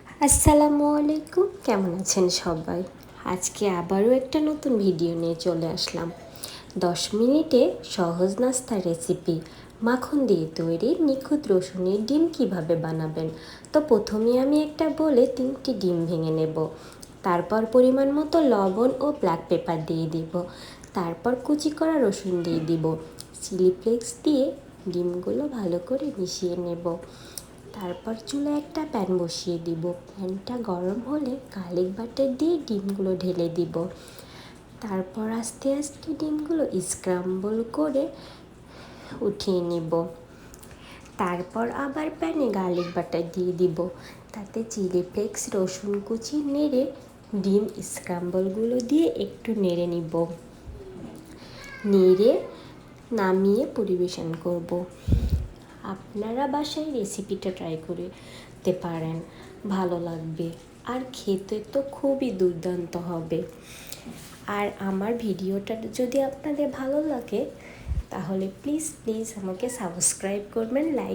আসসালামু আলাইকুম, কেমন আছেন সবাই? আজকে আবারও একটা নতুন ভিডিও নিয়ে চলে আসলাম। 10 মিনিটে সহজ নাস্তার রেসিপি মাখন দিয়ে তৈরি নিখুঁত রসুনের ডিম কিভাবে বানাবেন। তো প্রথমে আমি একটা বলে 3টি ডিম ভেঙে নেব। তারপর পরিমাণ মতো লবণ ও ব্ল্যাক পেপার দিয়ে দিব। তারপর কুচি করা রসুন দিয়ে দিব। চিলি ফ্লেক্স দিয়ে ডিমগুলো ভালো করে মিশিয়ে নেব। তারপর চুলায় একটা প্যান বসিয়ে দিব। প্যানটা গরম হলে গার্লিক বাটার দিয়ে ডিমগুলো ঢেলে দিব। তারপর আস্তে আস্তে ডিমগুলো স্ক্রাম্বল করে উঠিয়ে নিব। তারপর আবার প্যানে গার্লিক বাটার দিয়ে দিব। তাতে চিলি ফ্লেক্স, রসুন কুচি নেড়ে ডিম স্ক্রাম্বলগুলো দিয়ে একটু নেড়ে নিব। নেড়ে নামিয়ে পরিবেশন করব। আপনারা বাসায় রেসিপিটা ট্রাই করতে পারেন, ভালো লাগবে আর খেতে তো খুবই দুর্দান্ত হবে। আর আমার ভিডিওটা যদি আপনাদের ভালো লাগে তাহলে প্লিজ আমাকে সাবস্ক্রাইব করবেন, লাইক